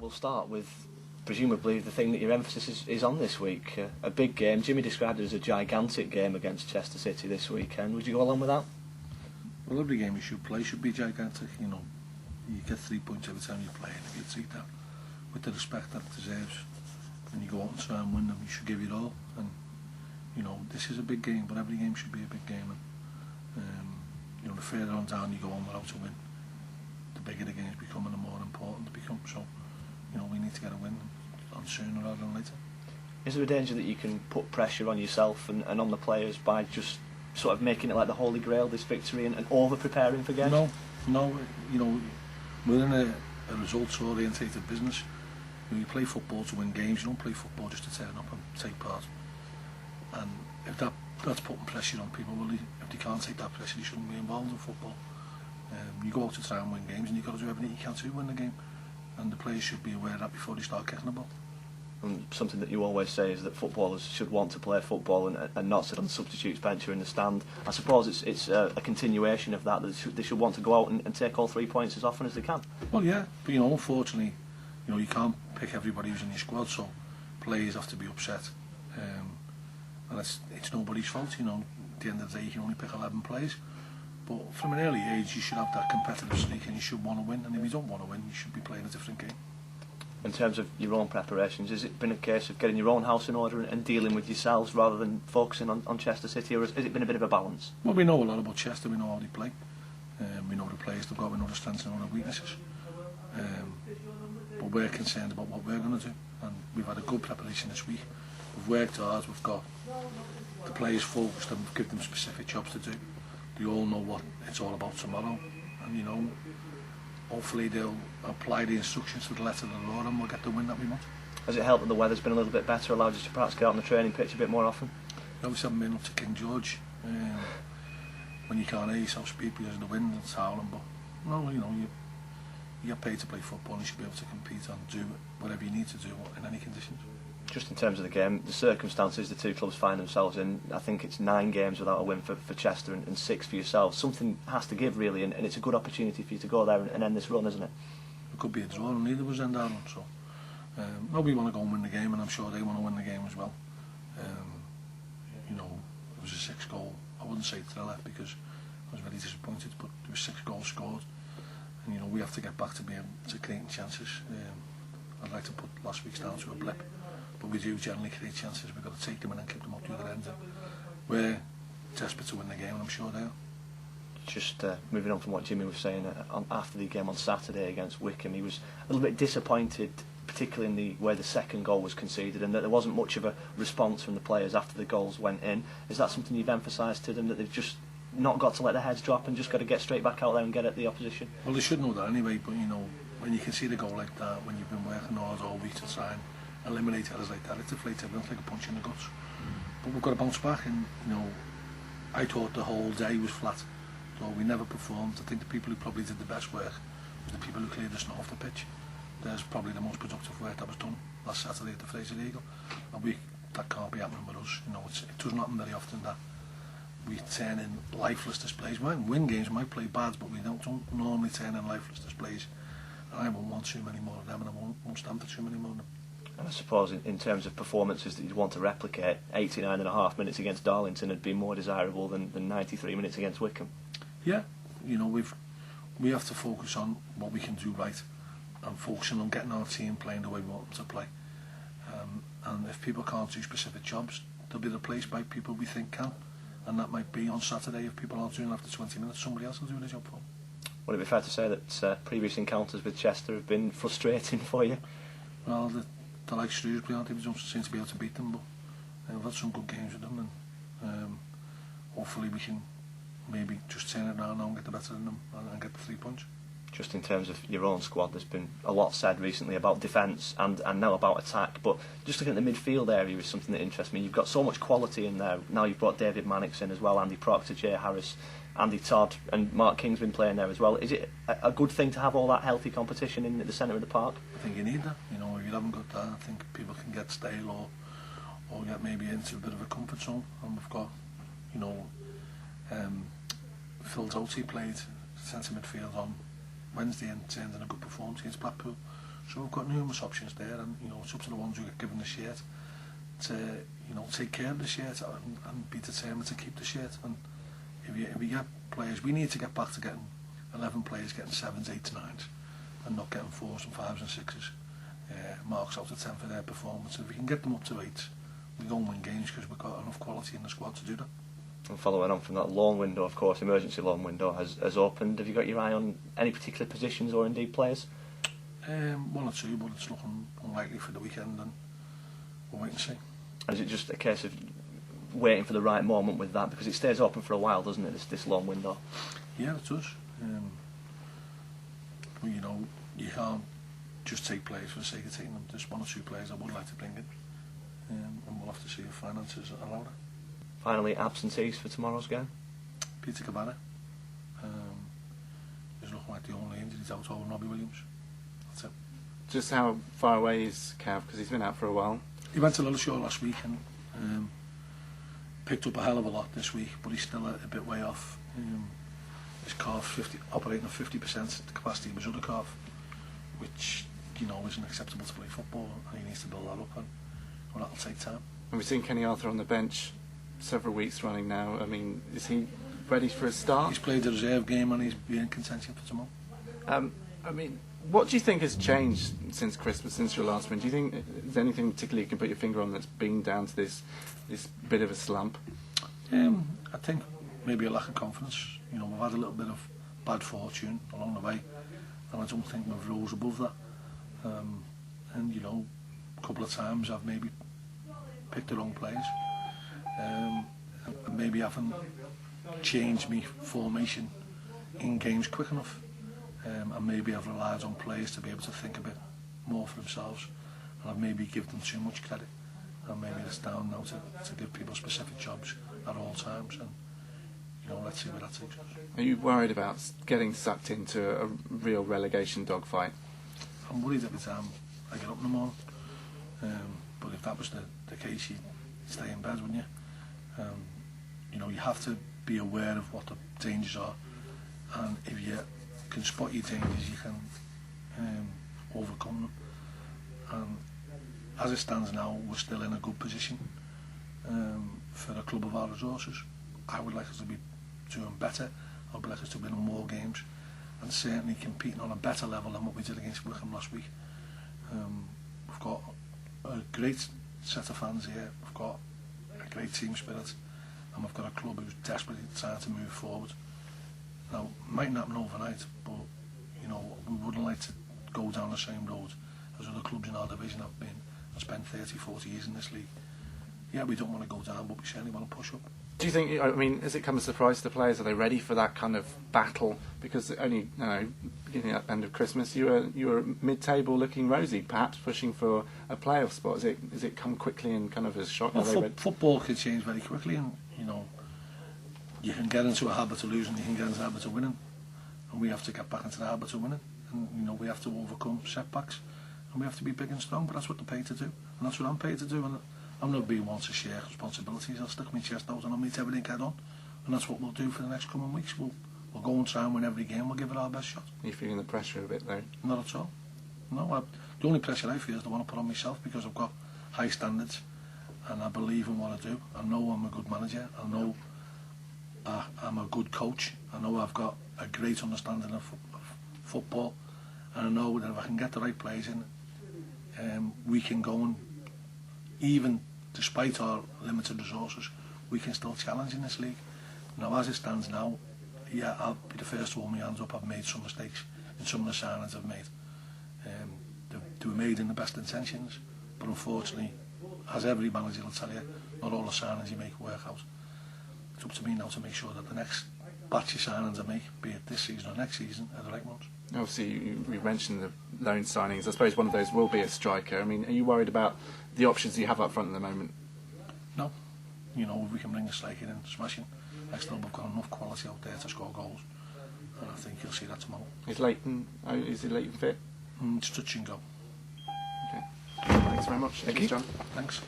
we'll start with presumably the thing that your emphasis is on this week. A big game. Jimmy described it as a gigantic game against Chester City this weekend. Would you go along with that? Well, every game you should play should be gigantic. You know, you get 3 points every time you play, and if you treat that with the respect that it deserves, and you go out and try and win them, you should give it all. And you know, this is a big game, but every game should be a big game. And you know, the further on down you go on without a win, the bigger the games become and the more important they become. So, you know, we need to get a win on sooner rather than later. Is there a danger that you can put pressure on yourself and on the players by just sort of making it like the Holy Grail, this victory, and over preparing for games? No. You know, we're in a results orientated business. You play football to win games. You don't play football just to turn up and take part. And if that's putting pressure on people, well, if they can't take that pressure, they shouldn't be involved in football. You go out to try and win games, and you've got to do everything you can to win the game. And the players should be aware of that before they start kicking the ball. And something that you always say is that footballers should want to play football and not sit on the substitutes bench or in the stand. I suppose it's a continuation of that they should want to go out and take all 3 points as often as they can. Well, yeah, but you know, unfortunately, you know, you can't pick everybody who's in your squad, so players have to be upset. And it's nobody's fault, you know. At the end of the day, you can only pick 11 players. But from an early age, you should have that competitive streak and you should want to win. And if you don't want to win, you should be playing a different game. In terms of your own preparations, has it been a case of getting your own house in order and dealing with yourselves rather than focusing on Chester City, or has it been a bit of a balance? Well, we know a lot about Chester, we know how they play. We know the players they've got, we know the strengths and the weaknesses. But we're concerned about what we're going to do. And we've had a good preparation this week. We've worked hard, we've got the players focused and we've given them specific jobs to do. They all know what it's all about tomorrow, and you know, hopefully they'll apply the instructions to the letter of the law and we'll get the win that we want. Has it helped that the weather's been a little bit better, allowed you to perhaps get out on the training pitch a bit more often? We obviously haven't been up to King George when you can't hear yourself speak because of the wind and howling, but no, you know, you get paid to play football and you should be able to compete and do whatever you need to do in any conditions. Just in terms of the game, the circumstances the two clubs find themselves in, I think it's 9 games without a win for Chester and 6 for yourselves. Something has to give really, and it's a good opportunity for you to go there and end this run, isn't it? It could be a draw and neither of us end our run, so nobody want to go and win the game, and I'm sure they want to win the game as well. You know, it was a 6-goal, I wouldn't say thriller because I was very disappointed, but there were 6 goals scored, and you know, we have to get back to being creating chances. I'd like to put last week's down to a blip, but we do generally create chances. We've got to take them and then keep them up to the other end. We're desperate to win the game, and I'm sure they are. Just moving on from what Jimmy was saying, after the game on Saturday against Wycombe, he was a little bit disappointed, particularly in the way the second goal was conceded, and that there wasn't much of a response from the players after the goals went in. Is that something you've emphasised to them, that they've just not got to let their heads drop and just got to get straight back out there and get at the opposition? Well, they should know that anyway, but you know, when you can see the goal like that, when you've been working hard all week to try and eliminate errors like that, it deflates everyone, it's like a punch in the guts. But we've got to bounce back, and you know, I thought the whole day was flat, so we never performed. I think the people who probably did the best work was the people who cleared the snow off the pitch. There's probably the most productive work that was done last Saturday at the Fraser Eagle, and that can't be happening with us. You know, it doesn't happen very often that we turn in lifeless displays. We might win games, we might play bad, but we don't normally turn in lifeless displays. And I won't want too many more of them, and I won't stand for too many more of them. And I suppose in terms of performances that you'd want to replicate, 89.5 minutes against Darlington would be more desirable than 93 minutes against Wycombe. Yeah, you know, we have to focus on what we can do right, and focusing on getting our team playing the way we want them to play. And if people can't do specific jobs, they'll be replaced by people we think can. And that might be on Saturday, if people aren't doing it after 20 minutes, somebody else will do the job for them. Would it be fair to say that previous encounters with Chester have been frustrating for you? Well, they're like Shrewsbury, aren't they? We don't seem to be able to beat them, but we've had some good games with them, and hopefully we can maybe just turn it around now and get the better of them and get the 3 points. Just in terms of your own squad, there's been a lot said recently about defence and now about attack, but just looking at the midfield area is something that interests me. You've got so much quality in there. Now you've brought David Mannix in as well, Andy Proctor, Jay Harris, Andy Todd, and Mark King's been playing there as well. Is it a good thing to have all that healthy competition in at the centre of the park? I think you need that. You know, if you haven't got that, I think people can get stale or get maybe into a bit of a comfort zone. And we've got, you know, Phil Doughty played centre midfield on Wednesday and turned in a good performance against Blackpool. So we've got numerous options there, and it's up to the ones who get given the shirt to take care of the shirt and be determined to keep the shirt. And if you get players, we need to get back to getting 11 players getting 7s, 8s, 9s, and not getting 4s and 5s and 6s. Marks out of 10 for their performance. If we can get them up to 8s, we go and win games because we've got enough quality in the squad to do that. And following on from that, loan window, of course, emergency loan window has opened. Have you got your eye on any particular positions or indeed players? One or two, but it's looking unlikely for the weekend, and we'll wait and see. And is it just a case of waiting for the right moment with that, because it stays open for a while, doesn't it, this loan window? Yeah, it does. Well, you can't just take players for the sake of taking them. There's one or two players I would like to bring in, and we'll have to see if finances allow it. Finally, absentees for tomorrow's game? Peter Cabana. He's looking like the only injury he's out over Robbie Williams. That's it. Just how far away is Cav? Because he's been out for a while. He went to Lilleshall last week and picked up a hell of a lot this week, but he's still a bit way off. His calf operating at 50% the capacity of his other calf, which isn't acceptable to play football, and he needs to build that up, and that'll take time. And we've seen Kenny Arthur on the bench several weeks running now. I mean, is he ready for a start? He's played the reserve game and he's been in contention for tomorrow. I mean, what do you think has changed since Christmas, since your last win? Do you think there's anything particularly you can put your finger on that's been down to this bit of a slump? I think maybe a lack of confidence. We've had a little bit of bad fortune along the way, and I don't think we've rose above that. And a couple of times I've maybe picked the wrong players. And maybe haven't changed my formation in games quick enough, and maybe I've relied on players to be able to think a bit more for themselves, and I've maybe given them too much credit, and maybe it's down now to give people specific jobs at all times, and let's see where that takes us. Are you worried about getting sucked into a real relegation dogfight? I'm worried every time I get up in the morning, but if that was the case, you'd stay in bed, wouldn't you? You have to be aware of what the dangers are, and if you can spot your dangers, you can overcome them. And as it stands now, we're still in a good position for a club of our resources. I would like us to be doing better. I would like us to win more games, and certainly competing on a better level than what we did against Wickham last week. We've got a great set of fans here. We've got a great team spirit, and we've got a club who's desperately trying to move forward. Now, it mightn't happen overnight, but we wouldn't like to go down the same road as other clubs in our division have been and spent 30, 40 years in this league. Yeah, we don't want to go down, but we certainly want to push up. Do you think, has it come as a surprise to the players? Are they ready for that kind of battle? Because only, beginning at the end of Christmas, you were mid-table looking rosy, perhaps pushing for a playoff spot. Is it come quickly and kind of as shock? Well, football can change very quickly, and you can get into a habit of losing, you can get into a habit of winning, and we have to get back into the habit of winning, and we have to overcome setbacks, and we have to be big and strong. But that's what they're paid to do, and that's what I'm paid to do. And I'm not being one to share responsibilities. I'll stick my chest out and I'll meet everything head on, and that's what we'll do for the next coming weeks. We'll go and try and win every game. We'll give it our best shot. Are you feeling the pressure a bit though? Not at all. No, the only pressure I feel is the one I put on myself, because I've got high standards and I believe in what I do. I know I'm a good manager. I know I'm a good coach. I know I've got a great understanding of football, and I know that if I can get the right players in, we can go and, even despite our limited resources, we can still challenge in this league. Now, as it stands now, yeah, I'll be the first to hold my hands up. I've made some mistakes in some of the signings I've made. They were made in the best intentions, but unfortunately, as every manager will tell you, not all the signings you make work out. It's up to me now to make sure that the next batch of signings I make, be it this season or next season, are the right ones. Obviously, you mentioned the loan signings. I suppose one of those will be a striker. I mean, are you worried about the options you have up front at the moment? No. If we can bring a striker in, smashing. I still we've got enough quality out there to score goals, and I think you'll see that tomorrow. Is Leighton fit? It's touch and go. Okay. Thanks very much. Thank you, John. Thanks.